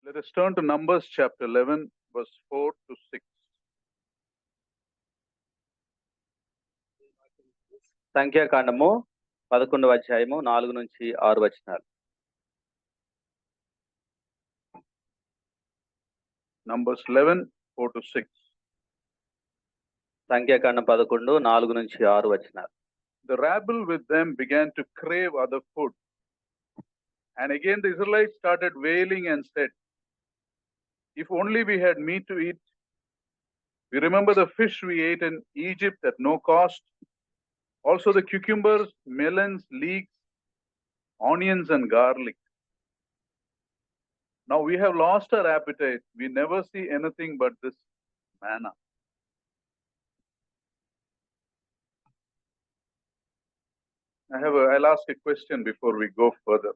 Let us turn to Numbers chapter 11, verse 4 to 6. సంఖ్యాకాండము 11వ అధ్యాయము 4 నుంచి 6 వచనాలు. Numbers 11, 4 to 6. సంఖ్యాకాండం 11 4 నుంచి 6 వచనాలు. The rabble with them began to crave other food. And again the Israelites started wailing and said, if only we had meat to eat. We remember the fish we ate in Egypt at no cost. Also the cucumbers, melons, leeks, onions and garlic. Now we have lost our appetite. We never see anything but this manna. I'll ask a question before we go further.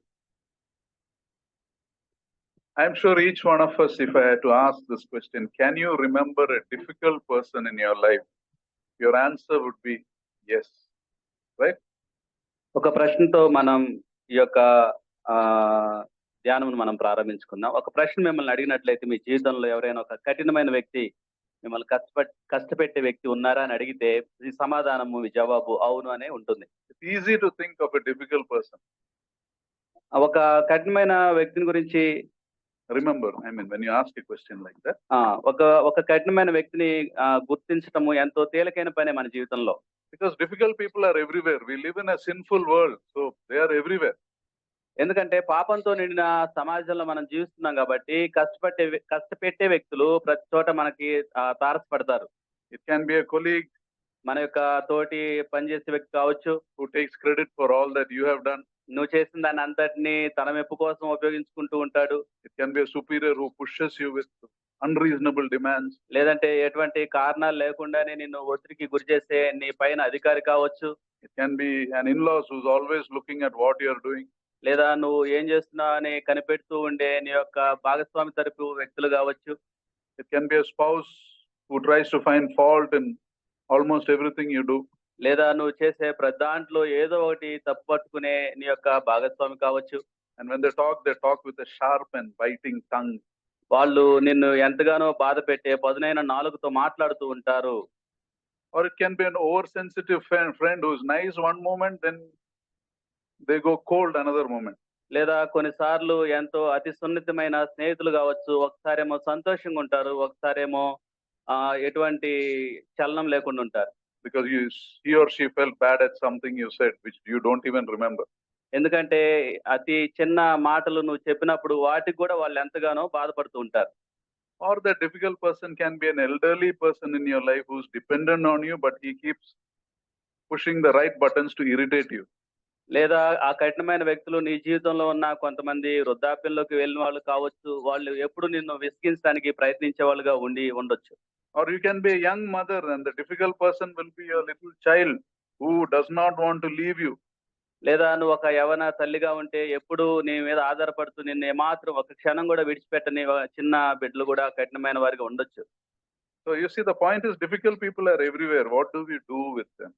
I'm sure each one of us, if I had to ask this question, can you remember a difficult person in your life? Your answer would be yes, right? ఒక ప్రశ్నతో మనం ఈ యొక్క ధ్యానం మనం ప్రారంభించుకుందాం. ఒక ప్రశ్న మిమ్మల్ని అడిగినట్లయితే, మీ జీవితంలో ఎవరైనా ఒక కఠినమైన వ్యక్తి, మిమ్మల్ని కష్టపెట్టే వ్యక్తి ఉన్నారా అని అడిగితే ఈ సమాధానము, మీ జవాబు అవును అనే ఉంటుంది. It's easy to think of a difficult person. ఒక కఠినమైన వ్యక్తిని గురించి Remember, when you ask a question like that, ఒక కఠినమైన వ్యక్తిని గుర్తించటము ఎంతో తేలికైన పనే మన జీవితంలో. Because difficult people are everywhere. We live in a sinful world, so they are everywhere. ఎందుకంటే పాపంతో నిండిన సమాజంలో మనం జీవిస్తున్నాం కాబట్టి కష్టపెట్టే వ్యక్తులు ప్రతి చోట మనకి తారసపడతారు. It can be a colleague, మన యొక్క తోటి పనిచేసే వ్యక్తి కావచ్చు, who takes credit for all that you have done. నువ్వు చేసిన దాన్ని అంతటిని తన మెప్పు కోసం ఉపయోగించుకుంటూ ఉంటాడు. It can be a superior who pushes you with unreasonable demands. లేదంటే ఎటువంటి కారణాలు లేకుండానే నిన్ను ఒత్తిడికి గురి చేసే నీ పైన అధికారి కావచ్చు. It can be an in-laws who's always looking at what you are doing. లేదా నువ్వు ఏం చేస్తున్నావు అని కనిపెడుతూ ఉండే నీ యొక్క భాగస్వామి తరపు వ్యక్తులు కావచ్చు. It can be a spouse who tries to find fault in almost everything you do. లేదా నువ్వు చేసే ప్రతి దాంట్లో ఏదో ఒకటి తప్పు పట్టుకునే నీ యొక్క భాగస్వామి కావచ్చు. And when they talk with a sharp and biting tongue. వాళ్ళు నిన్ను ఎంతగానో బాధ పెట్టే పదునైన నాలుగుతో మాట్లాడుతూ ఉంటారు. Or it can be an oversensitive friend who's nice one moment, then they go cold another moment. లేదా కొన్నిసార్లు ఎంతో అతి సున్నితమైన స్నేహితులు కావచ్చు, ఒకసారేమో సంతోషంగా ఉంటారు, ఒకసారేమో ఎటువంటి చలనం లేకుండా ఉంటారు. Because he or she felt bad at something you said which you don't even remember. ఎందుకంటే అతి చిన్న మాటలు నువ్వు చెప్పినప్పుడు వాటికి కూడా వాళ్ళు ఎంతగానో బాధపడుతూ ఉంటారు. Or the difficult person can be an elderly person in your life who's dependent on you, but he keeps pushing the right buttons to irritate you. లేదా ఆ కఠినమైన వ్యక్తులు నీ జీవితంలో ఉన్న కొంతమంది వృద్ధాప్యంలోకి వెళ్ళిన వాళ్ళు కావచ్చు, వాళ్ళు ఎప్పుడు నిన్ను విసిగించడానికి ప్రయత్నించే వాళ్ళుగా ఉండొచ్చు. Or you can be a young mother and the difficult person will be your little child who does not want to leave you. లేదా నువ్వు ఒక యవన తల్లిగా ఉంటే ఎప్పుడు నీ మీద ఆధారపడుతూ నిన్ను ఏమాత్రం ఒక క్షణం కూడా విడిచిపెట్టని చిన్న బిడ్డలు కూడా కఠినమైన వారిగా ఉండొచ్చు. So you see, the point is difficult people are everywhere. What do we do with them?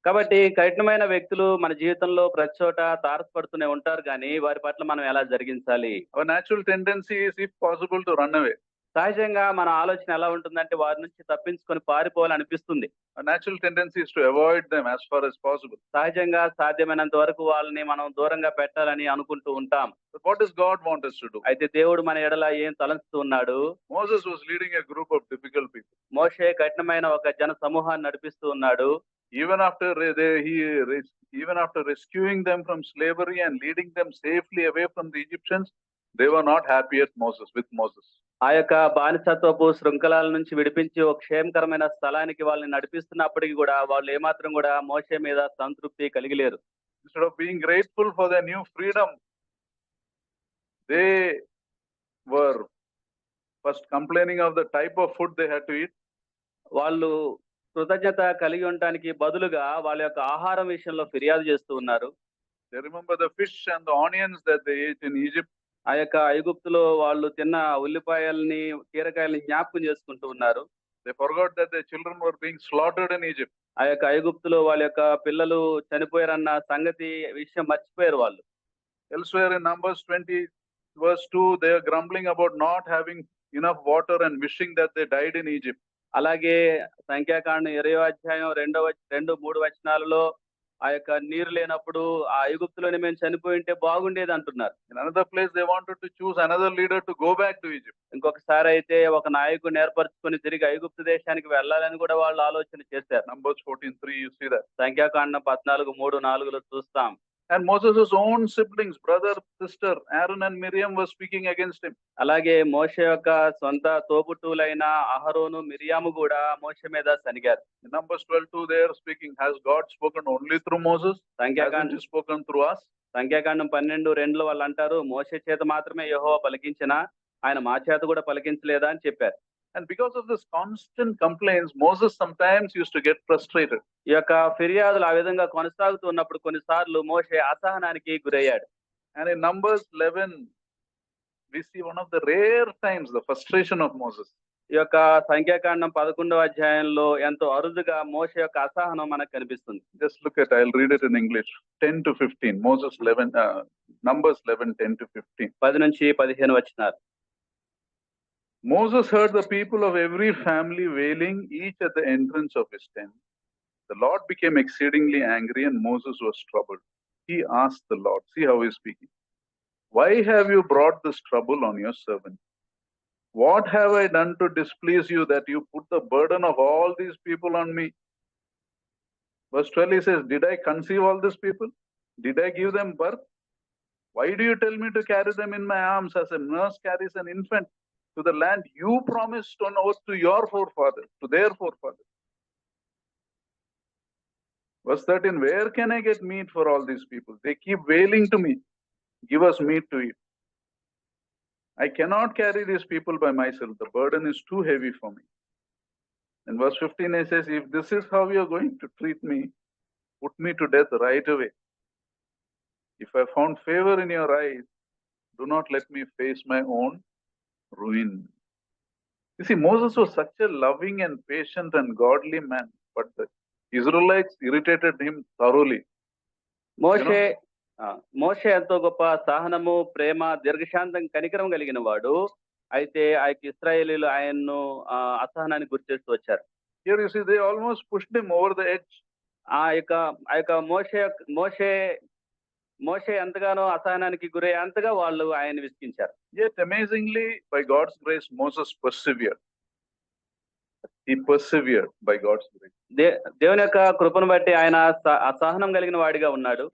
కాబట్టి కఠినమైన వ్యక్తులు మన జీవితంలో ప్రతి చోట తారసపడుతూనే ఉంటారు, కానీ వారి పట్ల మనం ఎలా జరిగించాలి? Our natural tendency is, if possible, to run away. సహజంగా మన ఆలోచన ఎలా ఉంటుందంటే వారి నుంచి తప్పించుకొని పారిపోవాలని అనిపిస్తుంది. Our natural tendency is to avoid them as far as possible. సహజంగా సాధ్యమైనంత వరకు వాళ్ళని మనం దూరంగా పెట్టాలని అనుకుంటూ ఉంటాం. But what does God want us to do? అయితే దేవుడు మన ఎడల ఏం తలంచుతూ ఉన్నాడు? Moses was leading a group of difficult people. మోషే కఠినమైన ఒక జన సమూహాన్ని నడిపిస్తూ ఉన్నాడు. Even after rescuing them from slavery and leading them safely away from the Egyptians, they were not happy with Moses. ఆ యొక్క బానిసత్వపు శృంఖలాల నుంచి విడిపించి ఒక క్షేమకరమైన స్థలానికి వాళ్ళని నడిపిస్తున్నప్పటికీ కూడా వాళ్ళు ఏమాత్రం కూడా మోషే మీద సంతృప్తి కలిగిలేరు. Instead of being grateful for their new freedom, they were first complaining of the type of food they had to eat. వాళ్ళు కృతజ్ఞత కలిగి ఉండటానికి బదులుగా వాళ్ళ యొక్క ఆహారం విషయంలో ఫిర్యాదు చేస్తూ ఉన్నారు. They remember the fish and the onions that they ate in Egypt. ఆ యొక్క ఐగుప్తులో వాళ్ళు తిన్న ఉల్లిపాయల్ని, కీరకాయల్ని జ్ఞాపకం చేసుకుంటూ ఉన్నారు. They forgot that their children were being slaughtered in Egypt. ఆ యొక్క ఐగుప్తులో వాళ్ళ యొక్క పిల్లలు చనిపోయారన్న సంగతి విషయం మర్చిపోయారు వాళ్ళు. Elsewhere in Numbers 20, verse 2, they are grumbling about not having enough water and wishing that they died in Egypt. అలాగే సంఖ్యాకాండం 20వ అధ్యాయం 2-3 వచనాలలో ఆ యొక్క నీరు లేనప్పుడు ఆ ఐగుప్తులోనే మేము చనిపోయి ఉంటే బాగుండేది అంటున్నారు. In another place, they wanted to choose another leader to go back to Egypt. ఇంకొకసారి అయితే ఒక నాయకుడిని ఏర్పరచుకొని తిరిగి ఐగుప్తు దేశానికి వెళ్ళాలని కూడా వాళ్ళు ఆలోచన చేశారు. Numbers 14:3, you see that. సంఖ్యాకాండం 14:3-4 చూస్తాం. And Moses' own siblings, brother, sister, Aaron and Miriam were speaking against him. అలాగే మోషే యొక్క సొంత తోబుట్టువులైన అహరోను మిరియాము కూడా మోషే మీద సనిగారు. In Numbers 12:2, they are speaking, has God spoken only through Moses? Hasn't he spoken through us? సంఖ్యాకాండం 12:2 వాళ్ళు అంటారు, మోషే చేత మాత్రమే యెహోవా పలికించినా ఆయన మా చేత కూడా పలికించలేదా అని చెప్పారు. And because of this constant complaints, Moses sometimes used to get frustrated. ఈ యొక్క ఫిర్యాదులు ఆ విధంగా కొనసాగుతూ ఉన్నప్పుడు కొన్నిసార్లు మోషే అసహనానికి గురయ్యాడు. And in Numbers 11, we see one of the rare times the frustration of Moses. ఈ యొక్క సంఖ్యాకాండం 11వ అధ్యాయంలో ఎంతో అరుదుగా మోషే యొక్క అసహనం మనకు కనిపిస్తుంది. Just look at, I'll read it in English, 10-15, Numbers 11, 10-15. 10-15 వచనాలు. Moses heard the people of every family wailing, each at the entrance of his tent. The Lord became exceedingly angry and Moses was troubled. He asked the Lord, see how he's speaking, why have you brought this trouble on your servant? What have I done to displease you that you put the burden of all these people on me? Verse 12, he says, did I conceive all these people? Did I give them birth? Why do you tell me to carry them in my arms as a nurse carries an infant to the land you promised on oath to your forefathers, to their forefathers? Verse 13, where can I get meat for all these people? They keep wailing to me, give us meat to eat. I cannot carry these people by myself. The burden is too heavy for me. In verse 15, it says, if this is how you are going to treat me, put me to death right away. If I found favor in your eyes, do not let me face my own ruin. You see, Moses was such a loving and patient and godly man, but the Israelites irritated him thoroughly. మోషే ఎంతో గొప్ప సహనము, ప్రేమ, దీర్ఘశాంతం, కనికరం కలిగిన వాడు. అయితే ఆ యొక్క ఇశ్రాయేలీయులు ఆయన్ను అసహనానికి గురి చేస్తూ వచ్చారు. Here you see, they almost pushed him over the edge. ఆ యొక్క మోషే ఎంతగానో అసహనానికి గురయ్యేంతగా వాళ్ళు ఆయన విసిగించారు. Yet amazingly, by God's grace, Moses persevered. He persevered by God's grace. దేవుని యొక్క కృపను బట్టి ఆయన అసహనం కలిగిన వాడిగా ఉన్నాడు.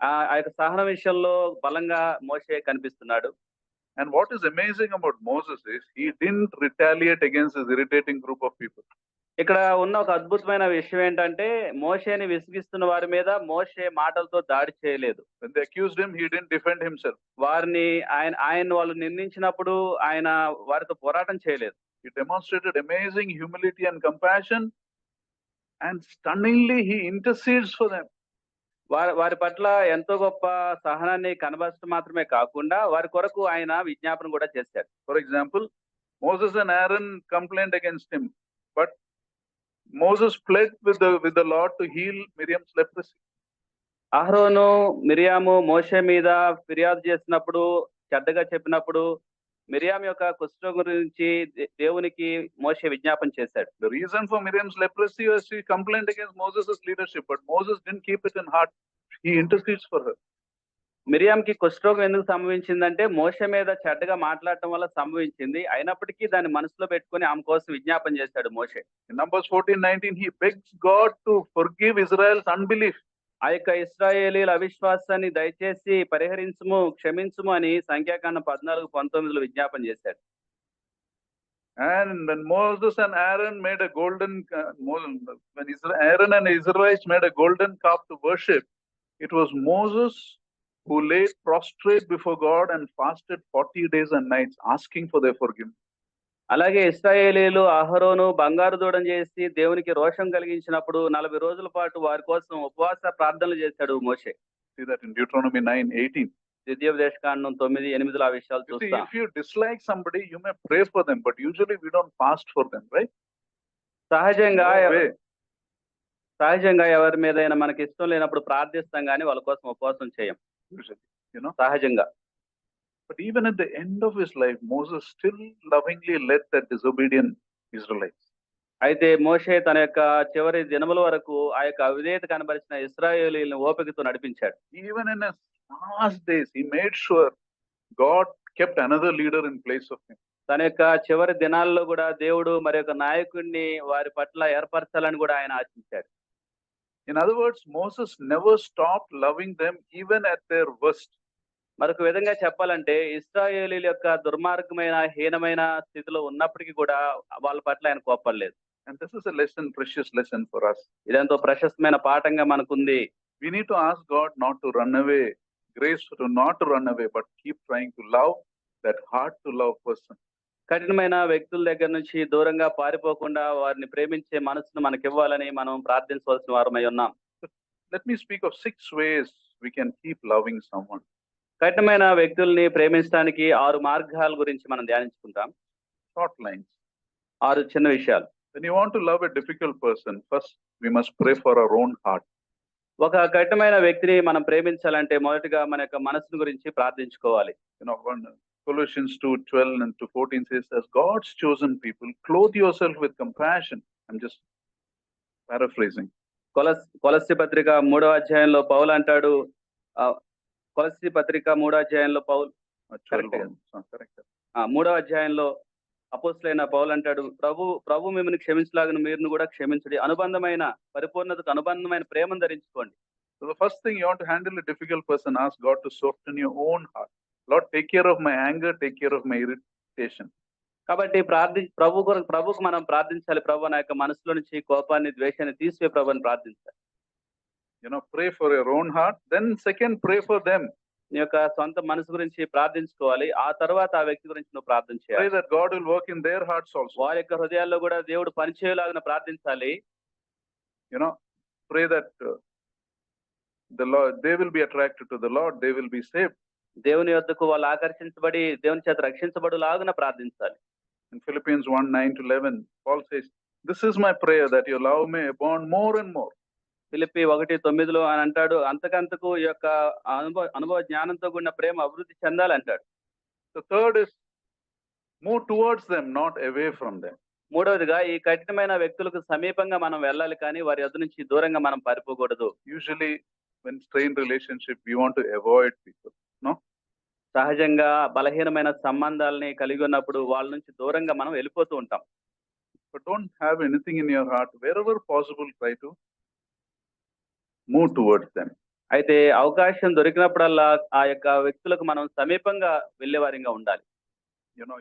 ఆ యొక్క సహన విషయంలో బలంగా మోషే కనిపిస్తున్నాడు. And what is amazing about Moses is he didn't retaliate against this irritating group of people. ఇక్కడ ఉన్న ఒక అద్భుతమైన విషయం ఏంటంటే మోషేని విసిగిస్తున్న వారి మీద మోషే మాటలతో దాడి చేయలేదు. When they accused him, he didn't defend himself. వారిని ఆయన వాళ్ళు నిందించినప్పుడు ఆయన వారితో పోరాటం చేయలేదు. He demonstrated amazing humility and compassion, and stunningly he intercedes for them. వారి పట్ల ఎంతో గొప్ప సహనాన్ని కనబరచడం మాత్రమే కాకుండా వారి కొరకు ఆయన విజ్ఞాపన కూడా చేశాడు. For example, Moses and Aaron complained against him, but Moses pled with the Lord to heal Miriam's leprosy. అహరోను మిరియాము మోషే మీద ఫిర్యాదు చేసినప్పుడు, చెడ్డగా చెప్పినప్పుడు మిరియాం యొక్క కుష్ఠరోగం గురించి దేవునికి మోషే విజ్ఞాపన చేశాడు. The reason for Miriam's leprosy was she complained against Moses' leadership, but Moses didn't keep it in heart. He intercedes for her. మిరియాంకి కుష్ఠరోగం ఎందుకు సంభవించిందంటే మోషే మీద చెడ్డగా మాట్లాడటం వల్ల సంభవించింది. అయినప్పటికీ దాన్ని మనసులో పెట్టుకొని ఆమె కోసం విజ్ఞాపన చేశాడు మోషే. In Numbers 14:19, he begs God to forgive Israel's unbelief. ఆ యొక్క ఇశ్రాయేలీల అవిశ్వాసాన్ని దయచేసి పరిహరించుము, క్షమించుము అని సంఖ్యాకాండం 14:19 విజ్ఞాపన చేశాడు. And when Moses and Aaron made a golden, when Aaron and Israelites made a golden calf to worship, it was Moses who lay prostrate before God and fasted 40 days and nights, asking for their forgiveness. అలాగే ఇశ్రాయేలీయులు అహరోను బంగారు దూడను చేసి దేవునికి రోషం కలిగించినప్పుడు 40 రోజుల పాటు వారి కోసం ఉపవాస ప్రార్థనలు చేశాడు మోషే. See that in Deuteronomy 9:18. ద్వితీయోపదేశకాండం 9:8 ఆ విషయాలు చూస్తాం. If you dislike somebody, you may pray for them, but usually we don't fast for them, right? సహజంగా ఎవరి మీదైనా మనకి ఇష్టం లేనప్పుడు ప్రార్థిస్తాం కానీ వాళ్ళ కోసం ఉపవాసం చేయం. Usually, you know. సహజంగా But even at the end of his life, Moses still lovingly led the disobedient Israelites. అయితే మోషే తన యొక్క చివరి దినముల వరకు ఆ యొక్క అవిధేయత కనబరిచిన ఇశ్రాయేలీయులను ఓపికతో నడిపించాడు. Even in his last days, he made sure God kept another leader in place of him. తన యొక్క చివరి దినాల్లో కూడా దేవుడు మరి యొక్క నాయకుడిని వారి పట్ల ఏర్పరచాలని కూడా ఆయన ఆశించాడు. In other words, Moses never stopped loving them even at their worst. మరొక విధంగా చెప్పాలంటే ఇశ్రాయేలీయుల యొక్క దుర్మార్గమైన హీనమైన స్థితిలో ఉన్నప్పటికీ కూడా వాళ్ళ పట్ల ఆయన కోపడలేదు. And this is a lesson, precious lesson for us. ఇదంతో ప్రశస్తమైన పాఠంగా మనకుంది. We need to ask God not to run away, grace to not to run away, but keep trying to love that hard to love person. కఠినమైన వ్యక్తుల దగ్గర నుంచి దూరంగా పారిపోకుండా వారిని ప్రేమించే మనసును మనకి ఇవ్వాలని మనం ప్రార్థించవలసిన వారమై ఉన్నాం. Let me speak of 6 ways we can keep loving someone. కఠినమైన వ్యక్తుల్ని ప్రేమించడానికి 6 మార్గాల గురించి మనం ధ్యానించుకుంటాం. Short lines. 6 చిన్న విషయాలు. When you want to love a difficult person, first we must pray for our own heart. ఒక కఠినమైన వ్యక్తిని మనం ప్రేమించాలంటే మొదటగా మన యొక్క మనసును గురించి ప్రార్థించుకోవాలి. Colossians 2:12 and 2:14 says, as God's chosen people, clothe yourself with compassion. I'm just paraphrasing. కొలస్సీ పత్రిక 3వ అధ్యాయంలో పౌలు అంటాడు, కొలస్సీ పత్రిక 3వ అధ్యాయంలో పౌలు 3వ అధ్యాయంలో అపోస్తలుడైన పౌలు అంటాడు, ప్రభు మిమ్మల్ని క్షమించలాగిన మీరును కూడా క్షమించండి, అనుబంధమైన పరిపూర్ణతకు అనుబంధమైన ప్రేమను ధరించుకోండి. So the first thing you want to handle a difficult person, ask God to soften your own heart. Lord, take care of my anger, take care of my irritation. కాబట్టి ప్రభుకు మనం ప్రార్థించాలి. ప్రభు నా యొక్క మనసులో నుంచి కోపాన్ని ద్వేషాన్ని తీసివే ప్రభు అని ప్రార్థించాలి. Pray for your own heart. Then second, pray for them. నీ యొక్క సొంత మనసు గురించి ప్రార్థించుకోవాలి. ఆ తర్వాత ఆ వ్యక్తి గురించి నువ్వు ప్రార్థన చేయాలి. Pray that God will work in their hearts also. వారి యొక్క హృదయాల్లో కూడా దేవుడు పనిచేయలాగా ప్రార్థించాలి. Pray that the Lord, they will be attracted to the Lord, they will be saved. దేవుని యొద్దకు వాళ్ళు ఆకర్షించబడి దేవుని చేత రక్షించబడులాగున ప్రార్థించాలి. In Philippians 1:9-11, Paul says, this is my prayer that your love may abound more and more. Philippi 1:9 అని అంటాడు, అంతకంతకు ఈ యొక్క అనుభవ జ్ఞానంతో కూడిన ప్రేమ అభివృద్ధి చెందాలి అంటాడు. The third is move towards them, not away from them. మూడవదిగా ఈ కఠినమైన వ్యక్తులకు సమీపంగా మనం వెళ్ళాలి, కానీ వారి యొద్ద నుంచి దూరంగా మనం పారిపోకూడదు. Usually when strained relationship, we want to avoid people. No? సహజంగా బలహీనమైన సంబంధాలని కలిగి ఉన్నప్పుడు వాళ్ళ నుంచి దూరంగా మనం వెళ్ళిపోతూ ఉంటాం. But don't have anything in your heart. Wherever possible, try to move towards them. అయితే అవకాశం దొరికినప్పుడల్లా ఆ యొక్క వ్యక్తులకు మనం సమీపంగా వెళ్ళేవారిగా ఉండాలి.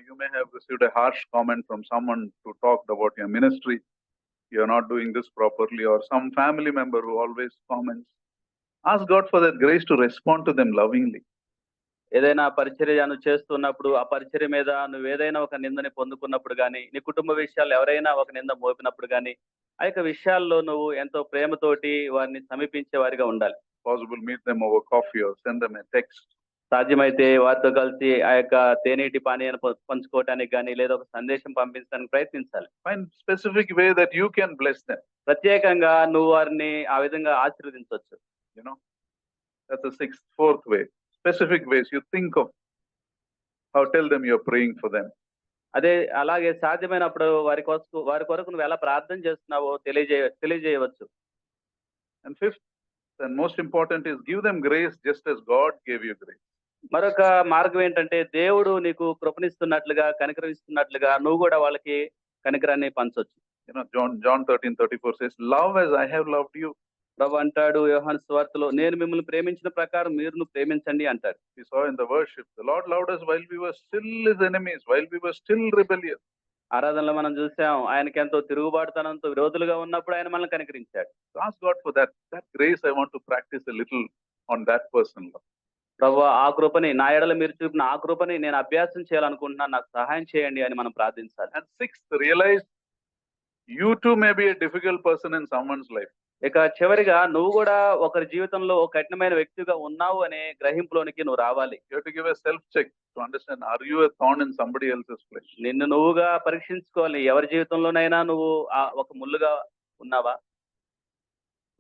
You may have received a harsh comment from someone who talked about your ministry. You are not doing this properly, or some family member who always comments. Ask God for that grace to respond to them lovingly. ఏదైనా పరిచర్య నువ్వు చేస్తున్నప్పుడు ఆ పరిచర్య మీద నువ్వు ఏదైనా ఒక నిందని పొందుకున్నప్పుడు కానీ, నీ కుటుంబ విషయాలు ఎవరైనా ఒక నింద మోపినప్పుడు కానీ, ఆ యొక్క విషయాల్లో నువ్వు ఎంతో ప్రేమతోటి వారిని సమీపించే వారిగా ఉండాలి. Possible, meet them over coffee or send them a text. సాధ్యమైతే వారితో కలిసి ఆ యొక్క తేనీటి పానీయాన్ని పంచుకోవటానికి కానీ, లేదా ఒక సందేశం పంపించడానికి ప్రయత్నించాలి. Find specific way that you can bless them. ప్రత్యేకంగా నువ్వు వారిని ఆ విధంగా ఆశీర్వదించవచ్చు. That's the fourth way. Specific ways you think of how tell them you're praying for them. అదే అలాగే సాధ్యమైనప్పుడు వారి కొరకు నువ్వు ఎలా ప్రార్థన చేస్తున్నావో తెలియజేయవచ్చు. And fifth and most important is give them grace just as God gave you grace. మరొక మార్గం ఏంటంటే దేవుడు నీకు కృపణిస్తున్నట్లుగా కనికరిస్తున్నట్లుగా నువ్వు కూడా వాళ్ళకి కనికరాన్ని పంచొచ్చు. John 13:34 says, love as I have loved you. ప్రభు అంటాడు యోహాను సువార్తలో, నేను మిమ్మల్ని ప్రేమించిన ప్రకారం మీరును ప్రేమించండి అంటాడు. We saw in the worship, the Lord loved us while we were still his enemies, while we were still rebellious. ఆరాధనలో మనం చూసాం, ఆయనకి ఎంతో తిరుగుబాటుతనంతో విరోధులుగా ఉన్నప్పుడు ఆయన మనల్ని కనికరించాడు. Ask God for that grace. I want to practice a little on that person. ప్రభు ఆ కృపని నా ఎడల మీరు చూపిన ఆ కృపని నేను అభ్యాసం చేయాలనుకుంటున్నాను, నాకు సహాయం చేయండి అని మనం ప్రార్థించాలి. And sixth, realize you too may be a difficult person in someone's life. ఇక చివరిగా నువ్వు కూడా ఒకరి జీవితంలో ఒక కఠినమైన వ్యక్తిగా ఉన్నావు అనే గ్రహింపులోనికి నువ్వు రావాలి. You have to give a self check to understand, are you a thorn in somebody else's flesh? నిన్ను నువ్వుగా పరీక్షించుకోవాలి. ఎవరి జీవితంలోనైనా నువ్వు ఒక ముళ్ళుగా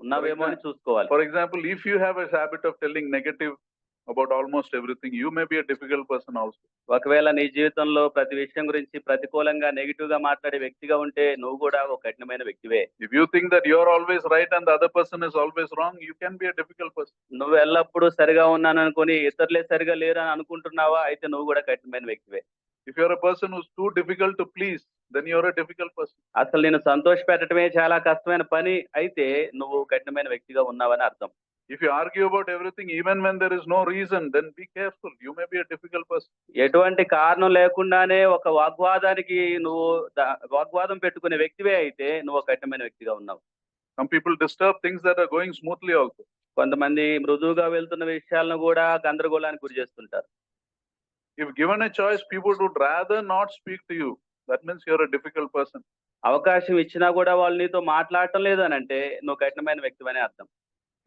ఉన్నావేమో అని చూసుకోవాలి. For example, if you have a habit of telling negative about almost everything. You may be a difficult person also. ఒకవేళ నీ జీవితంలో ప్రతి విషయం గురించి ప్రతికూలంగా నెగిటివ్ గా మాట్లాడే వ్యక్తిగా ఉంటే నువ్వు కూడా ఒక కఠినమైన వ్యక్తివే. If you think that you're always right and the other person is always wrong, you can be a difficult person. నువ్వు ఎల్లప్పుడూ సరిగా ఉన్నాను అనుకుని ఇతరులే సరిగా లేరు అని అనుకుంటున్నావా అయితే నువ్వు కూడా కఠినమైన వ్యక్తివే. If you're a person who's too difficult to please, then you're a difficult person. అసలు నేను సంతోష పెట్టడమే చాలా కష్టమైన పని అయితే నువ్వు కఠినమైన వ్యక్తిగా ఉన్నావని అర్థం. If you argue about everything, even when there is no reason, then be careful. You may be a difficult person. ఎటువంటి కారణం లేకుండానే ఒక వాగ్వాదానికి నువ్వు వాగ్వాదం పెట్టుకునే వ్యక్తివే అయితే నువ్వు ఒక కఠినమైన వ్యక్తిగా ఉన్నావు. Some people disturb things that are going smoothly also. కొంతమంది మృదువుగా వెళ్తున్న విషయాలను కూడా గందరగోళానికి గురి చేస్తుంటారు. If given a choice, people would rather not speak to you. That means you're a difficult person. అవకాశం ఇచ్చినా కూడా వాళ్ళు నీతో మాట్లాడటం లేదు అని అంటే నువ్వు కఠినమైన వ్యక్తివనే అర్థం.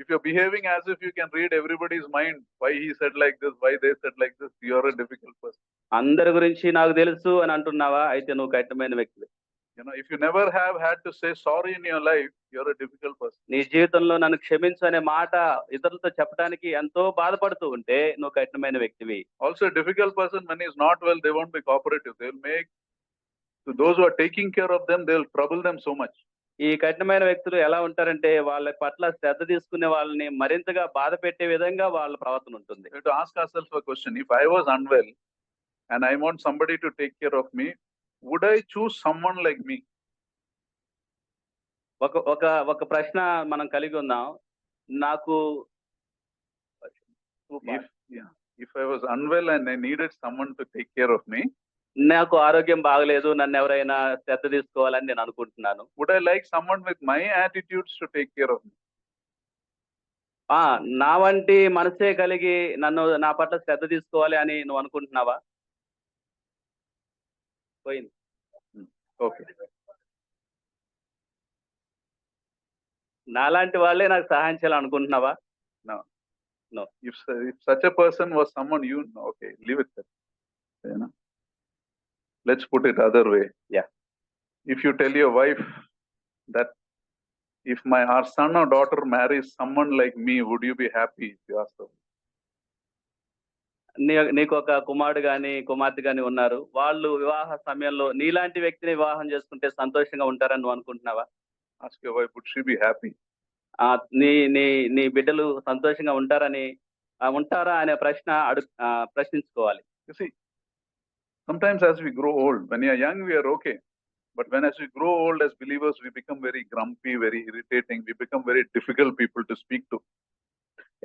If you're behaving as if you can read everybody's mind, why he said like this, why they said like this, you're a difficult person. అందరి గురించి నాకు తెలుసు అని అంటున్నావా అయితే నువ్వు కఠినమైన వ్యక్తివే. You know, if you never have had to say sorry in your life, you're a difficult person. నీ జీవితంలో నన్ను క్షమించు అనే మాట ఇతరులతో చెప్పడానికి ఎంతో బాధపడుతూ ఉంటే నువ్వు కఠినమైన వ్యక్తివి. Also, a difficult person, when he's not well, they won't be cooperative. They'll make, to those who are taking care of them, they'll trouble them so much. ఈ కఠినమైన వ్యక్తులు ఎలా ఉంటారంటే వాళ్ళ పట్ల శ్రద్ధ తీసుకునే వాళ్ళని మరింతగా బాధ పెట్టే విధంగా వాళ్ళ ప్రవర్తన ఉంటుంది. We have to ask ourselves a question. If I was unwell and I want somebody to take care of me, would I choose someone like me? ఒక ప్రశ్న మనం కలిగి ఉన్నాం. నాకు If I was unwell and I needed someone to take care of me, నాకు ఆరోగ్యం బాగలేదు, నన్ను ఎవరైనా శ్రద్ధ తీసుకోవాలని నేను అనుకుంటున్నాను. would I like someone with my attitudes to take care of me? నా వంటి మనసే కలిగి నా పట్ల శ్రద్ధ తీసుకోవాలి అని నువ్వు అనుకుంటున్నావా? పోయింది. Okay. నాలాంటి వాళ్ళే నాకు సహాయం చేయాలనుకుంటున్నావా? No. If such a person was someone you know, okay, leave it there. You know? Let's put it other way. Yeah. If you tell your wife that if our son or daughter marries someone like me, would you be happy? If you ask her. నీకు ఒక కుమారుడు గాని కుమార్తె గాని ఉన్నారు. వాళ్ళు వివాహ సమయంలో నీలాంటి వ్యక్తిని వివాహం చేసుకుంటే సంతోషంగా ఉంటారని నువ్వు అనుకుంటున్నావా? Ask your wife, would she be happy? నీ బిడ్డలు సంతోషంగా ఉంటారా అనే ప్రశ్నించుకోవాలి. You see, sometimes as we grow old, when you are young, we are okay. But as we grow old as believers, we become very grumpy, very irritating. We become very difficult people to speak to.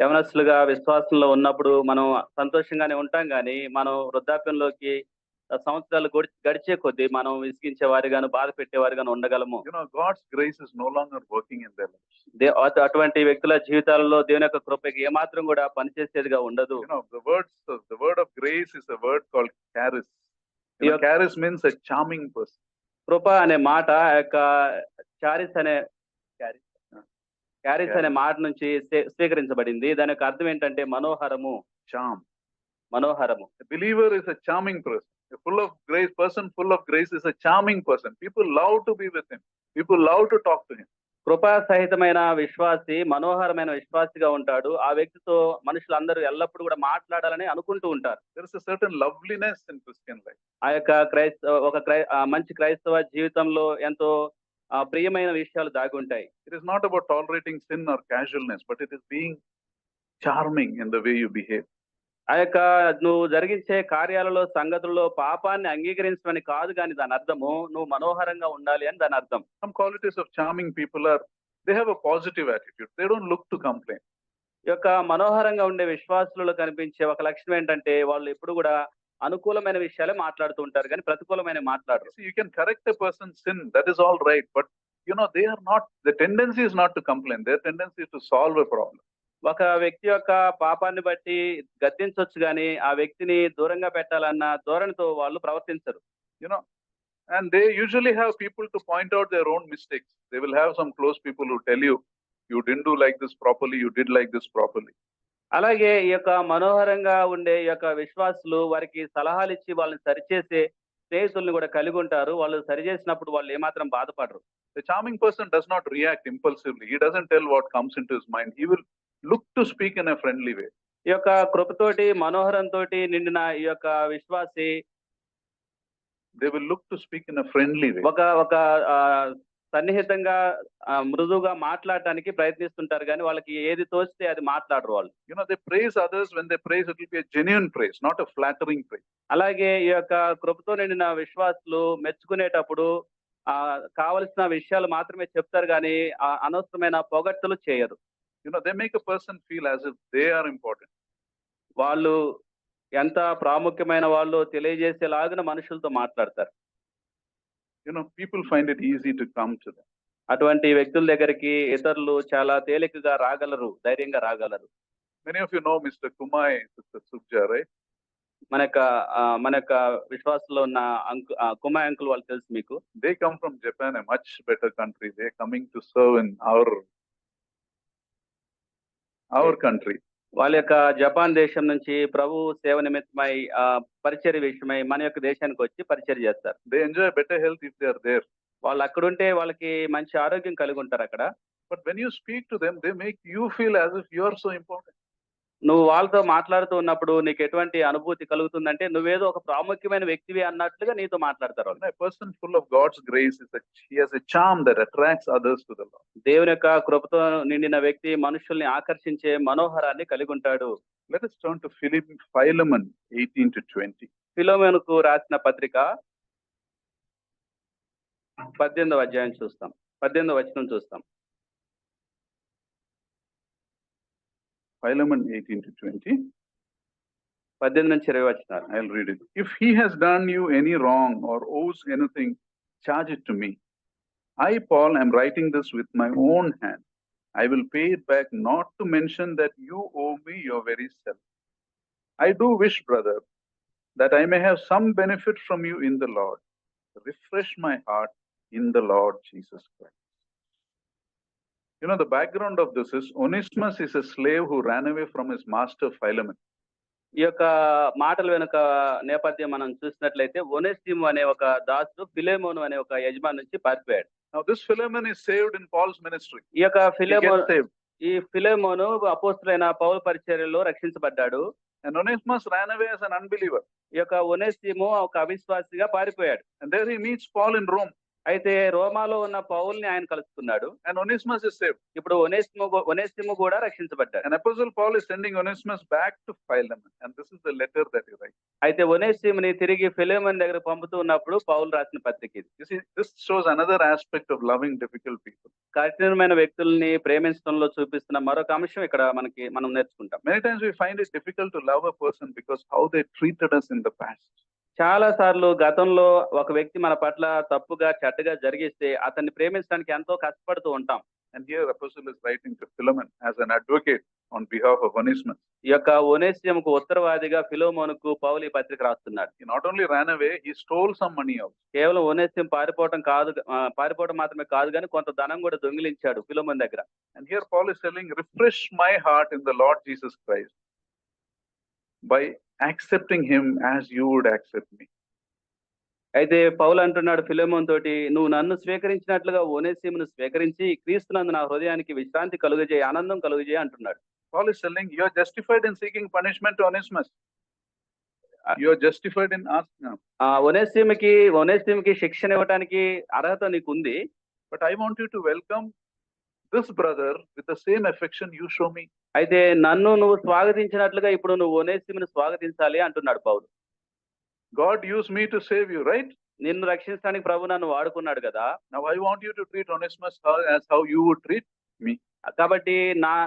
యవనస్తులుగా విశ్వాసంలో ఉన్నప్పుడు మనం సంతోషంగానే ఉంటాం కానీ మనం వృద్ధాప్యంలోకి సంవత్సరాలు గడిచే కొద్దీ మనం విసిగించే వారిగాను బాధ పెట్టేవారిగాను ఉండగలము. You know, God's grace is no longer working in their lives. అటువంటి వ్యక్తుల జీవితాలలో దేవుని యొక్క కృపకి ఏమాత్రం కూడా పనిచేసేదిగా ఉండదు. You know, the word of grace is a word called charis. Charis means a charming person. కృప అనే మాట యొక్క చారిస్ అనే మాట నుంచి స్వీకరించబడింది. దాని యొక్క అర్థం ఏంటంటే మనోహరము, charm. మనోహరము. A believer is a charming person. A person full of grace is a charming person. People love to be with him. People love to talk to him. కృపా సహితమైన విశ్వాసి మనోహరమైన విశ్వాసిగా ఉంటాడు. ఆ వ్యక్తితో మనుషులందరూ ఎల్లప్పుడూ కూడా మాట్లాడాలని అనుకుంటూ ఉంటారు. There is a certain loveliness in Christian life. ఆ యొక్క మంచి క్రైస్తవ జీవితంలో ఎంతో ప్రియమైన విషయాలు దాగి ఉంటాయి. It is not about tolerating sin or casualness, but it is being charming in the way you behave. ఆ యొక్క నువ్వు జరిగించే కార్యాలలో సంగతుల్లో పాపాన్ని అంగీకరించమని కాదు కానీ దాని అర్థము నువ్వు మనోహరంగా ఉండాలి అని దాని అర్థం. Some qualities of charming people are they have a positive attitude. They don't look to complain. ఈ యొక్క మనోహరంగా ఉండే విశ్వాసులలో కనిపించే ఒక లక్షణం ఏంటంటే వాళ్ళు ఎప్పుడు కూడా అనుకూలమైన విషయాలే మాట్లాడుతూ ఉంటారు కానీ ప్రతికూలమైన మాట్లాడరు. You can correct a person's sin, that is all right, but you know they are not, the tendency is not to complain. Their tendency is to solve a problem. ఒక వ్యక్తి యొక్క పాపాన్ని బట్టి గద్దించవచ్చు కానీ ఆ వ్యక్తిని దూరంగా పెట్టాలన్న ధోరణితో వాళ్ళు ప్రవర్తించరు. You know, and they usually have people to point out their own mistakes. They will have some close people who tell you, you didn't do like this properly, you did like this properly. అలాగే ఈ యొక్క మనోహరంగా ఉండే ఈ యొక్క విశ్వాసులు వారికి సలహాలు ఇచ్చి వాళ్ళని సరిచేసే స్నేహితుల్ని కూడా కలిగి ఉంటారు. వాళ్ళు సరిచేసినప్పుడు వాళ్ళు ఏమాత్రం బాధపడరు. The charming person does not react impulsively. He doesn't tell what comes into his mind. He will look to speak in a friendly way. ఈ యొక్క కృపతోటి మనోహరంతో నిండిన ఈ యొక్క విశ్వాసి they will look to speak in a friendly way. ఒక ఒక సన్నిహితంగా మృదువుగా మాట్లాడటానికి ప్రయత్నిస్తుంటారు కానీ వాళ్ళకి ఏది తోస్తే అది మాట్లాడరు వాళ్ళు. They praise others. When they praise, it will be a genuine praise, not a flattering praise. అలాగే ఈ యొక్క కృపతో నిండిన విశ్వాసులు మెచ్చుకునేటప్పుడు కావలసిన విషయాలు మాత్రమే చెప్తారు కానీ అనవసరమైన పొగడ్తలు చేయరు. They make a person feel as if they are important. వాళ్ళు ఎంత ప్రాముఖ్యమైన వాళ్ళు తెలియజేసేలాగిన మనుషులతో మాట్లాడతారు. People find it easy to come to them. అటువంటి వ్యక్తుల దగ్గరికి ఇతరులు చాలా తేలికగా రాగలరు, ధైర్యంగా రాగలరు. Many of you know Mr. Kumai, Mr. Subja, right? మన యొక్క విశ్వాసంలో ఉన్న కుమాయ్ అంకుల్ వాళ్ళు తెలుసు మీకు. They come from Japan, a much better country. They are coming to serve in our country. వాళ్ళ యొక్క జపాన్ దేశం నుంచి ప్రభు సేవ నిమిత్తమై పరిచర్య విషయమై మన యొక్క దేశానికి వచ్చి పరిచర్య చేస్తారు. They enjoy better health if they are there. వాళ్ళు అక్కడ ఉంటే వాళ్ళకి మంచి ఆరోగ్యం కలిగి ఉంటారు అక్కడ. But when you speak to them, they make you feel as if you are so important. నువ్వు వాళ్ళతో మాట్లాడుతూ ఉన్నప్పుడు నీకు ఎటువంటి అనుభూతి కలుగుతుందంటే నువ్వేదో ఒక ప్రాముఖ్యమైన వ్యక్తివి అన్నట్లుగా నీతో మాట్లాడతారు. A person full of God's grace he has a charm that attracts others to the Lord. దేవుని యొక్క కృపతో నిండిన వ్యక్తి మనుషుల్ని ఆకర్షించే మనోహరాన్ని కలిగి ఉంటాడు. Let us turn to Philemon 18-20. ఫిలోమోనుకు రాసిన పత్రిక 18వ అధ్యాయం చూస్తాం, 18వ వచనం చూస్తాం. Philemon 18-20. 18 నుంచి 20 వచనాలు. I'll read it. If he has done you any wrong or owes anything, charge it to me. I, Paul, am writing this with my own hand. I will pay it back, not to mention that you owe me your very self. I do wish, brother, that I may have some benefit from you in the Lord. Refresh my heart in the Lord Jesus Christ. The background of this is Onesimus is a slave who ran away from his master Philemon. ఈ యొక్క మాటల వెనుక నేపథ్యం మనం చూసినట్లయితే ఒనేసిము అనే ఒక దాసుడు ఫిలెమోను అనే ఒక యజమాని నుంచి పారిపోయాడు. Now this Philemon is saved in Paul's ministry. ఈ యొక్క ఫిలెమోను అపోస్తులైన పౌలు పరిచర్యలో రక్షించబడ్డాడు. And Onesimus ran away as an unbeliever. ఈ యొక్క ఒనేసిము ఒక అవిశ్వాసిగా పారిపోయాడు. And there he meets Paul in Rome. అయితే రోమాలో ఉన్న పౌల్ని ఆయన కలుసుకున్నాడు. And Onesimus is saved. ఇప్పుడు ఒనేసిము కూడా రక్షించబడ్డాడు. And Apostle Paul is sending Onesimus back to Philemon, and this is the letter that he writes. అయితే ఒనేసిముని తిరిగి ఫిలెమోను దగ్గర పంపుతూ ఉన్నప్పుడు పౌలు రాసిన పత్రిక ఇది. You see, this shows another aspect of loving difficult people. కఠినమైన వ్యక్తుల్ని ప్రేమించడంలో చూపిస్తున్న మరొక అంశం ఇక్కడ మనం నేర్చుకుంటాం. Many times we find it difficult to love a person because how they treated us in the past. చాలా సార్లు గతంలో ఒక వ్యక్తి మన పట్ల తప్పుగా చెడ్డగా జరిగిస్తే అతన్ని ప్రేమించడానికి ఎంతో కష్టపడుతూ ఉంటాం. And here Apostle is writing to Philemon as an advocate on behalf of Onesimus. ఈ యొక్క ఒనేసిముకు ఉత్తరవాదిగా ఫిలెమోనుకు పౌలు ఈ పత్రిక రాస్తున్నాడు. He not only ran away, he stole some money out. కేవలం ఒనేసిము పారిపోవడం మాత్రమే కాదు కానీ కొంత ధనం కూడా దొంగిలించాడు ఫిలెమోను దగ్గర. And here Paul is telling, refresh my heart in the Lord Jesus Christ by accepting him as you would accept me. అయితే పౌలు అంటున్నాడు ఫిలెమోను తోటి, నువ్వు నన్ను స్వీకరించినట్లుగా ఒనేసిమును స్వీకరించి క్రీస్తునందు నా హృదయానికి విశ్రాంతి కలుగజేయి, ఆనందం కలుగజేయి అంటున్నాడు. Paul is telling you are justified in seeking punishment to Onesimus. You are justified in asking. ఒనేసిముకి శిక్షణ ఇవ్వడానికి అర్హత నీకు ఉంది. But I want you to welcome this brother with the same affection you show me. అయితే నన్ను నువ్వు స్వాగతించినట్లుగా ఇప్పుడు నువ్వు ఒనేసిమును స్వాగతించాలి అంటున్నాడు పౌలు. God used me to save you, right? నిన్ను రక్షించడానికి ప్రభు నన్ను వాడుకున్నాడు కదా. Now I want you to treat Onesimus as how you would treat me. కాబట్టి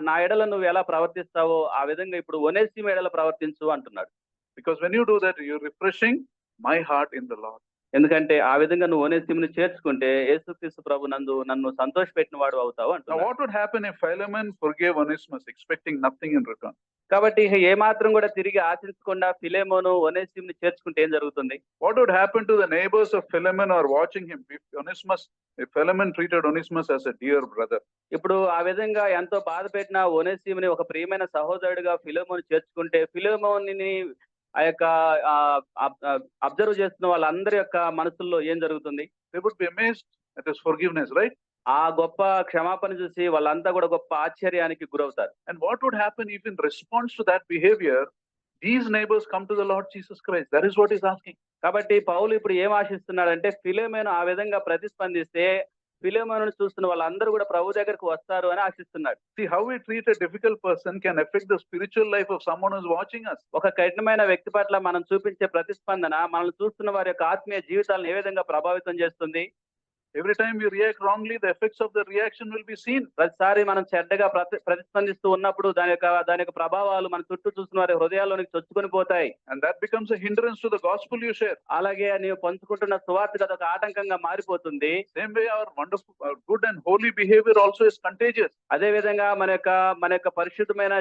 నా ఎడల నువ్వు ఎలా ప్రవర్తిస్తావో ఆ విధంగా ఇప్పుడు ఒనేసిము ఎడల ప్రవర్తించు అంటున్నాడు. Because when you do that, you're refreshing my heart in the Lord. ఎందుకంటే ఆ విధంగా నువ్వు ఒనేసిమును చేర్చుకుంటే యేసుక్రీస్తు ప్రభు నన్ను సంతోషపెట్టిన వాడు అవుతావు అంటున్నాడు. Now what would happen if Philemon forgave Onesimus expecting nothing in return? కాబట్టి ఏ మాత్రం కూడా తిరిగి ఆశించకుండా ఫిలెమోను ఒనేసిమును చేర్చుకుంటే ఏం జరుగుతుంది? What would happen to the neighbors of Philemon or watching him if Philemon treated Onesimus as a dear brother? ఇప్పుడు ఆ విధంగా ఎంతో బాధ పెట్టిన ఒనేసిముని ఒక ప్రియమైన సహోదరుడిగా ఫిలెమోను చేర్చుకుంటే ఫిలెమోనుని ఆ యొక్క అబ్జర్వ్ చేస్తున్న వాళ్ళందరి యొక్క మనసుల్లో ఏం జరుగుతుంది? They would be amazed at his forgiveness, right? ఆ గొప్ప క్షమాపణ చూసి వాళ్ళంతా కూడా గొప్ప ఆశ్చర్యానికి గురవుతారు. And what would happen if in response to that behavior, these neighbors come to the Lord Jesus Christ? That is what he's asking. కాబట్టి పౌలు ఇప్పుడు ఏం ఆశిస్తున్నాడంటే ఫిలెమోను ఆ విధంగా ప్రతిస్పందిస్తే ఫిలెమోనును చూస్తున్న వాళ్ళందరూ కూడా ప్రభు దగ్గరకు వస్తారు అని ఆశిస్తున్నాడు. See, how we treat a difficult person can affect the spiritual life of someone who's watching us. ఒక కఠినమైన వ్యక్తి పట్ల మనం చూపించే ప్రతిస్పందన మనల్ని చూస్తున్న వారి యొక్క ఆత్మీయ జీవితాలను ఏ విధంగా ప్రభావితం చేస్తుంది? Every time we react wrongly, the effects of the reaction will be seen. ప్రతిసారి మనం చెడ్డగా ప్రతిస్పందిస్తూ ఉన్నప్పుడు దాని యొక్క ప్రభావాలు మన చుట్టూ చూస్తున్న వారి హృదయాల్లోనికి చొచ్చుకొని పోతాయి. And that becomes a hindrance to the gospel you share. అలాగే నీవు పంచుకుంటున్న సువార్తకు అదొక ఆటంకంగా మారిపోతుంది. Same way our wonderful, our good and holy behavior also is contagious. అదే విధంగా మన యొక్క పరిశుద్ధమైన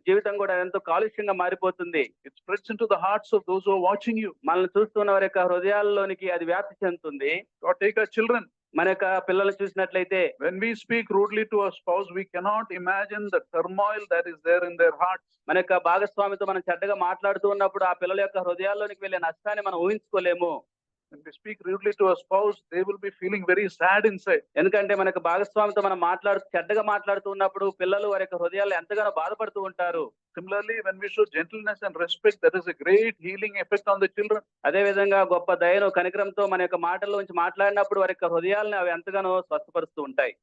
జీవితం కూడా ఎంతో కాలుష్యంగా మారిపోతుంది. It spreads into the hearts of those who are watching you. మనల్ని చూస్తున్న వారి యొక్క హృదయాల్లోనికి అది వ్యాప్తి చెందుతుంది. Or take our children. మన యొక్క పిల్లలు చూసినట్లయితే When we speak rudely to our spouse, we cannot imagine the turmoil that is there in their hearts. మన యొక్క భాగస్వామితో మనం చెడ్డగా మాట్లాడుతూ ఉన్నప్పుడు ఆ పిల్లల యొక్క హృదయాల్లోనికి వెళ్ళే నష్టాన్ని మనం ఊహించుకోలేము. When we speak rudely to our spouse, they will be feeling very sad inside. ఎందుకంటే మన యొక్క భాగస్వామితో మనం చెడ్డగా మాట్లాడుతూ ఉన్నప్పుడు పిల్లలు వారి యొక్క హృదయాలు ఎంతగానో బాధపడుతూ ఉంటారు. Similarly, when we show gentleness and respect, that is a great healing effect on the children. అదే విధంగా గొప్ప దయను కనికరంతో మన యొక్క మాటల్లోంచి మాట్లాడినప్పుడు వారి యొక్క హృదయాలను అవి ఎంతగానో స్వస్థపరుస్తూ ఉంటాయి.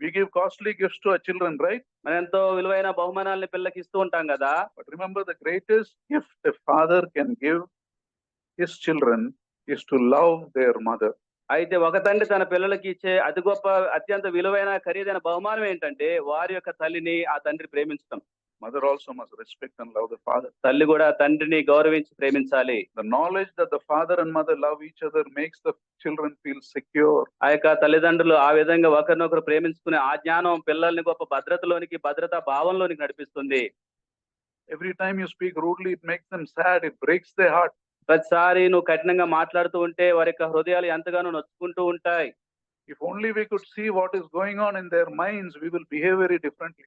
We give costly gifts to our children, right? మనం ఎంతో విలువైన బహుమానాలని పిల్లలకి ఇస్తూ ఉంటాం కదా. But remember, the greatest gift a father can give his children is to love their mother. అయితే ఒక తండ్రి తన పిల్లలకి ఇచ్చే అతి గొప్ప అత్యంత విలువైన ఖరీదైన బహుమానం ఏంటంటే వారి యొక్క తల్లిని ఆ తండ్రి ప్రేమించడం. Mother also must respect and love the father. తల్లి కూడా తండ్రిని గౌరవించి ప్రేమించాలి. The knowledge that the father and mother love each other makes the children feel secure. ఆ యొక్క తల్లిదండ్రులు ఆ విధంగా ఒకరినొకరు ప్రేమించుకునే ఆ జ్ఞానం పిల్లల్ని గొప్ప భద్రతా భావంలోనికి నడిపిస్తుంది. Every time you speak rudely, it makes them sad. It breaks their heart. ప్రతిసారి నువ్వు కఠినంగా మాట్లాడుతూ ఉంటే వారి యొక్క హృదయాలు ఎంతగానో నొచ్చుకుంటూ ఉంటాయి. If only we could see what is going on in their minds, we will behave very differently.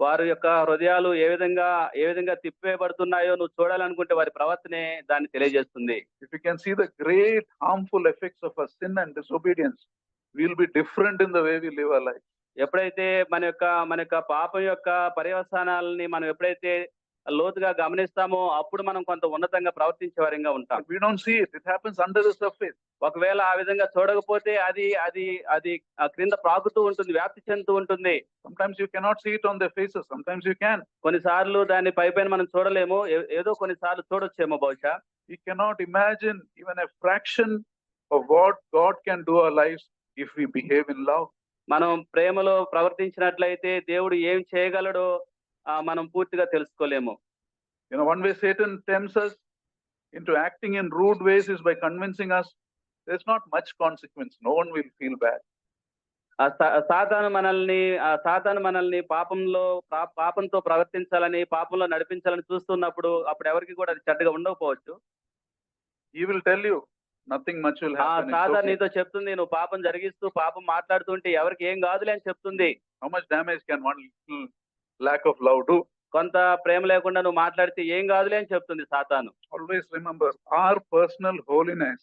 వారి యొక్క హృదయాలు ఏ విధంగా తిప్పివేయబడుతున్నాయో నువ్వు చూడాలనుకుంటే వారి ప్రవర్తనే దాన్ని తెలియజేస్తుంది. If we can see the great harmful effects of our sin and disobedience, we will be different in the way we live our life. ఎప్పుడైతే మన యొక్క పాపం యొక్క పర్యవసానాలని మనం ఎప్పుడైతే లోతుగా గమనిస్తామో అప్పుడు మనం కొంత ఉన్నతంగా ప్రవర్తించే వారంగా ఉంటాం. But we don't see it. It happens under the surface. ఒకవేళ ఆ విధంగా చూడకపోతే అది క్రింద ప్రాకుతూ ఉంటుంది, వ్యాప్తి చెందుతూ ఉంటుంది. Sometimes you cannot see it on their faces. Sometimes you can. కొన్నిసార్లు దాన్ని పైపైన మనం చూడలేము, ఏదో కొన్నిసార్లు చూడొచ్చేమో బహుశా. We cannot imagine even a fraction of what God can do our lives if we behave in love. మనం ప్రేమలో ప్రవర్తించినట్లయితే దేవుడు ఏం చేయగలడో మనం పూర్తిగా తెలుసుకోలేము. You know, one way Satan tempts us into acting in rude ways is by convincing us there's not much consequence. No one will feel bad. సాతాను మనల్ని పాపంతో ప్రవర్తించాలని, పాపంలో నడిపించాలని చూస్తున్నప్పుడు అప్పుడు ఎవరికి కూడా అది చెడ్డగా ఉండకపోవచ్చు. He will tell you nothing much will happen. సాతాను నీతో చెప్తుంది, నువ్వు పాపం జరిగిస్తూ పాపం మాట్లాడుతుంటే ఎవరికి ఏం కాదులే అని చెప్తుంది. How much damage can one little lack of love do? కొంత ప్రేమ లేకుండా నువ్వు మాట్లాడితే ఏం కాదులే అని చెప్తుంది సాతాను. Always remember, our personal holiness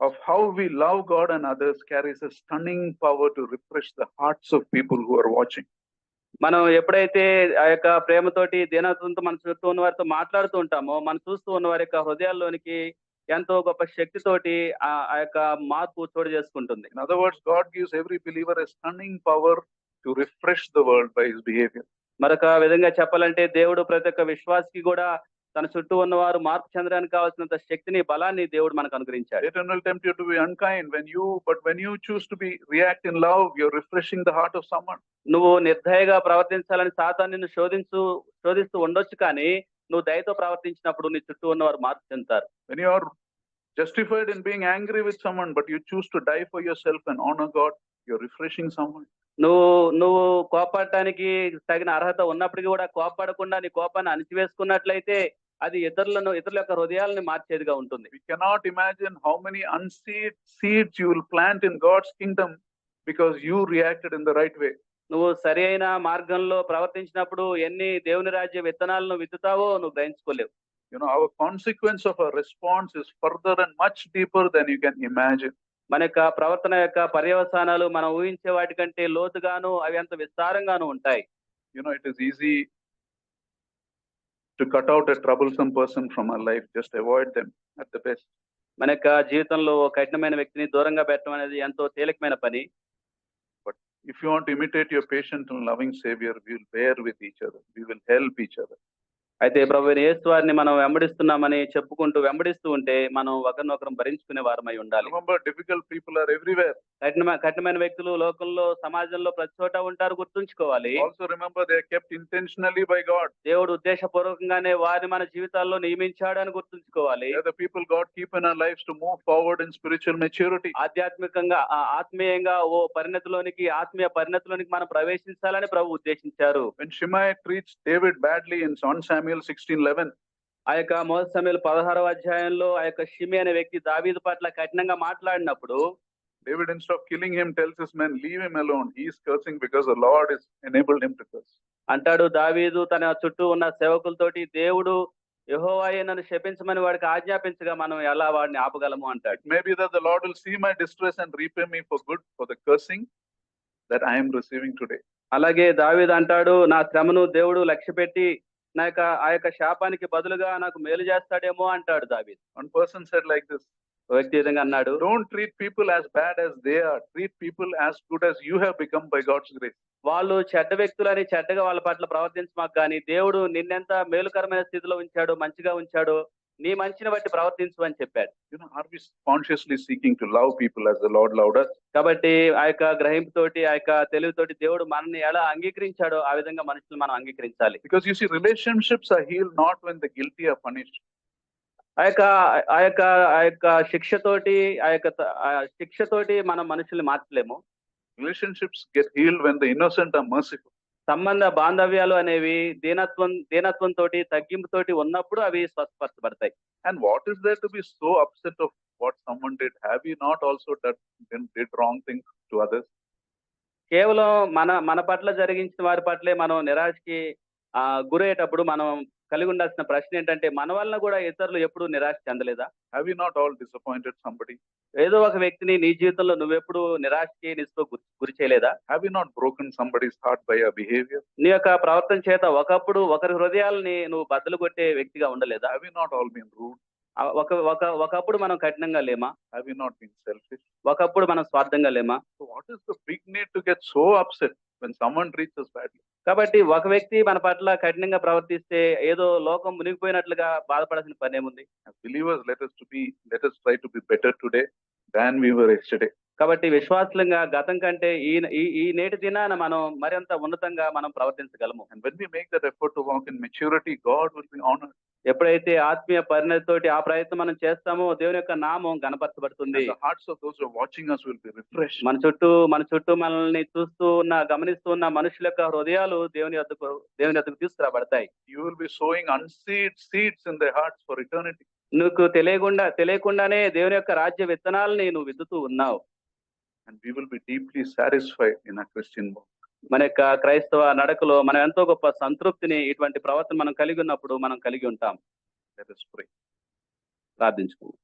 of how we love God and others carries a stunning power to refresh the hearts of people who are watching. మనం ఎప్పుడైతే ఆ యొక్క ప్రేమతోటి దీనత్వంతో మన చుట్టూ ఉన్న వారితో మాట్లాడుతూ ఉంటామో మనం చూస్తూ ఉన్న వారి యొక్క హృదయాల్లోనికి ఎంతో గొప్ప శక్తితోటి ఆ యొక్క మార్పు చోటు చేసుకుంటుంది. In other words, God gives every believer a stunning power to refresh the world by his behavior. మరొక విధంగా చెప్పాలంటే దేవుడు ప్రతి ఒక్క విశ్వాసికి కూడా తన చుట్టూ ఉన్నవారు మార్పు చెందడానికి కావాల్సినంత శక్తిని, బలాన్ని దేవుడు మనకు అనుగ్రహించాడు. Satan will tempt you to be unkind but when you choose to react in love, you're refreshing the heart of someone. నువ్వు నిర్దయగా ప్రవర్తించాలని సాతాను నిన్ను శోధిస్తూ ఉండొచ్చు, కానీ నువ్వు దయతో ప్రవర్తించినప్పుడు నీ చుట్టూ ఉన్నవారు మార్పు చెందుతారు. When you are justified in being angry with someone, but you choose to die for yourself and honor God, you're refreshing someone. నువ్వు కోపడటానికి తగిన అర్హత ఉన్నప్పటికీ కూడా కోపడకుండా నీ కోపాన్ని అణిచివేసుకున్నట్లయితే అది ఇతరుల యొక్క హృదయాలను మార్చేదిగా ఉంటుంది. We cannot imagine how many seeds you will plant in God's kingdom because you reacted in the right way. నువ్వు సరి అయిన మార్గంలో ప్రవర్తించినప్పుడు ఎన్ని దేవుని రాజ్య విత్తనాలను విత్తుతావో నువ్వు గ్రహించుకోలేవు. You know, our consequence of our response is further and much deeper than you can imagine. మన యొక్క ప్రవర్తన యొక్క పర్యవసానాలు మనం ఊహించే వాటికంటే లోతుగాను అవి అంత విస్తారంగాను ఉంటాయి. You know, it is easy to cut out a troublesome person from our life. Just avoid them at the best. మన యొక్క జీవితంలో ఓ కఠినమైన వ్యక్తిని దూరంగా పెట్టడం అనేది ఎంతో తేలికమైన పని. But if you want to imitate your patient and loving Savior, we will bear with each other. We will help each other. అయితే ప్రభువైన యేసు వారిని మనం వెంబడిస్తున్నామని చెప్పుకుంటూ వెంబడిస్తూ ఉంటే మనం ఒకరినొకరం భరించుకునే వారమై ఉండాలి. Remember, difficult people are everywhere. కఠినమైన వ్యక్తులు లోకంలో సమాజంలో ప్రతి చోట ఉంటారు, గుర్తుంచుకోవాలి. Also remember, they are kept intentionally by God. దేవుడు ఉద్దేశపూర్వకంగానే వారిని మన జీవితాల్లో నియమించాడు అని గుర్తుంచుకోవాలి. They are the people God keep in our lives to move forward in spiritual maturity. ఆధ్యాత్మికంగా ఆత్మీయంగా ఓ ఆత్మీయ పరిణతిలోనికి మనం ప్రవేశించాలని ప్రభు ఉద్దేశించారు. When Shimei treats David badly in 1 Samuel 16:11, ఆ యొక్క మొదటి సమూయేలు 16వ అధ్యాయంలో ఆ యొక్క షిమీ అనే వ్యక్తి దావీదు పట్ల కఠినంగా మాట్లాడినప్పుడు David, instead of killing him, tells his men, leave him alone. He is cursing because the Lord has enabled him to curse. అంటాడు దావీదు తన చుట్టూ ఉన్న సేవకులతోటి, దేవుడు యెహోవాయే నన్ను శపించమని వాడికి ఆజ్ఞాపించగా మనం ఎలా వాడిని ఆపగలము అంటాడు. Maybe that the Lord will see my distress and repay me for good for the cursing that I am receiving today. అలాగే దావీదు అంటాడు, నా శ్రమను దేవుడు లక్ష్యపెట్టి ఆ యొక్క శాపానికి బదులుగా నాకు మేలు చేస్తాడేమో అంటాడు దావీదు. One person said like this, వ్యక్తి విధంగా అన్నాడు, don't treat people as bad as they are. Treat people as good as you have become by God's grace. వాళ్ళు చెడ్డ వ్యక్తులని చెడ్డగా వాళ్ళ పట్ల ప్రవర్తించమాకు, కానీ దేవుడు నిన్నెంత మేలుకరమైన స్థితిలో ఉంచాడో, మంచిగా ఉంచాడో, నీ మంచిని బట్టి ప్రవర్తించు అని చెప్పాడు. You know, are we consciously seeking to love people as the Lord loved us? కాబట్టి ఆ యొక్క గ్రహింపుతోటి ఆ యొక్క తెలివితోటి దేవుడు మనల్ని ఎలా అంగీకరించాడో ఆ విధంగా మనుషులు మనం అంగీకరించాలి. Because you see, relationships are healed not when the guilty are punished. ఆ యొక్క శిక్షతోటి మనం మనుషుల్ని మార్చలేము. Relationships get healed when the innocent are merciful. సంబంధ బాంధవ్యాలు అనేవి దీనత్వంతో తగ్గింపుతోటి ఉన్నప్పుడు అవి స్వస్థపరచబడతాయి. And what is there to be so upset of what someone did? Have we not also did wrong things to others? కేవలం మన పట్ల జరిగించిన వారి పట్లే మనం నిరాశకి గురయ్యేటప్పుడు మనం కలిగి ఉండాల్సిన ప్రశ్న ఏంటంటే, మన వలన కూడా ఇతరులు ఎప్పుడు నిరాశ చెందలేదా? Have we not all disappointed somebody? ఏదో ఒక వ్యక్తిని నీ జీవితంలో నువ్వెప్పుడు నిరాశకి గురి చేయలేదా? Have we not broken somebody's heart by our behavior? నీ యొక్క ప్రవర్తన చేత ఒకరి హృదయాలని నువ్వు బద్దలు కొట్టే వ్యక్తిగా ఉండలేదా? Have we not all been rude? ఒకప్పుడు మనం కఠినంగా లేమా? Have we not been selfish? ఒకప్పుడు మనం స్వార్థంగా లేమా? So what is the big need to get so upset when someone treats us badly? కాబట్టి ఒక వ్యక్తి మన పట్ల కఠినంగా ప్రవర్తిస్తే ఏదో లోకం మునిగిపోయినట్లుగా బాధపడాల్సిన పని ఏముంది? As believers, let us try to be better today than we were yesterday. కాబట్టి విశ్వాసులంగా గతం కంటే ఈ నేటి దినాన మనం మరింత ఉన్నతంగా మనం ప్రవర్తించగలము. And when we make that effort to walk in maturity, God will be honored. ఎప్పుడైతే ఆత్మీయ పరిణతితోటి ఆ ప్రయత్నం మనం చేస్తామో దేవుని యొక్క నామం గణపరచబడుతుంది. And the hearts of those who are watching us will be refreshed. మన చుట్టూ మనల్ని గమనిస్తూ ఉన్న మనుషుల యొక్క హృదయాలు దేవుని యొద్దకు తీసుకురాబడతాయి. You will be sowing unseed seeds in their hearts for eternity. నువ్వు తెలియకుండానే దేవుని యొక్క రాజ్య విత్తనాలని నువ్వు విత్తుతూ ఉన్నావు. And we will be deeply satisfied in our Christian walk. మన యొక్క క్రైస్తవ నడకలో మనం ఎంతో గొప్ప సంతృప్తిని ఇటువంటి ప్రవర్తన మనం కలిగి ఉన్నప్పుడు మనం కలిగి ఉంటాం. Let us pray. ప్రార్థించుకుందాం.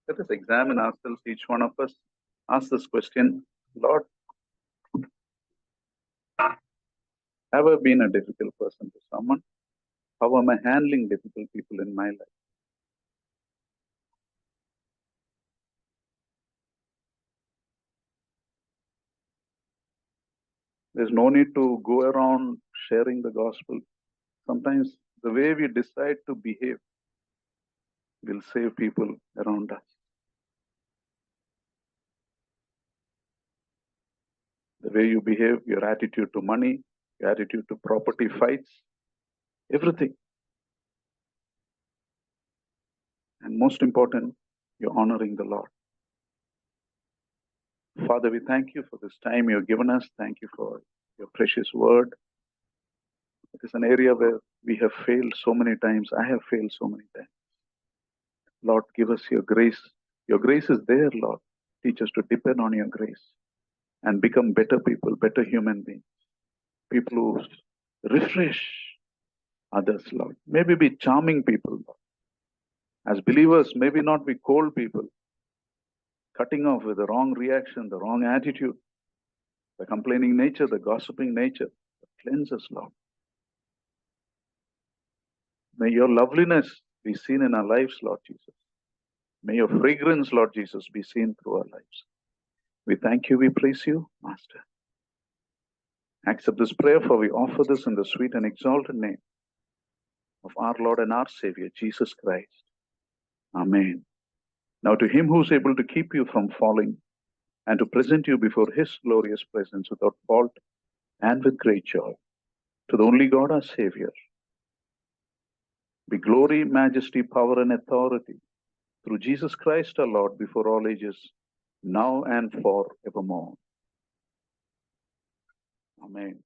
Let us examine ourselves, each one of us. Ask this question, Lord, have I been a difficult person to someone? How am I handling difficult people in my life? There's no need to go around sharing the gospel. Sometimes the way we decide to behave will save people around us. The way you behave, your attitude to money, your attitude to property fights, everything. And most important, you're honoring the Lord. Father, we thank you for this time you've given us. Thank you for your precious word. It is an area where we have failed so many times. I have failed so many times. Lord, give us your grace. Your grace is there, Lord. Teach us to depend on your grace and become better people, better human beings. People who refresh others, Lord. Maybe be charming people, Lord. As believers, maybe not be cold people. cutting off with the wrong reaction, the wrong attitude, the complaining nature, the gossiping nature. Cleanse us, Lord. May your loveliness be seen in our lives, Lord Jesus. May your fragrance, Lord Jesus, be seen through our lives. We thank you, we praise you, Master. Accept this prayer, for we offer this in the sweet and exalted name of our Lord and our Savior, Jesus Christ. Amen. Now to him who is able to keep you from falling and to present you before his glorious presence without fault and with great joy, to the only God our Savior, be glory, majesty, power, and authority through Jesus Christ our Lord before all ages, now and forevermore. Amen.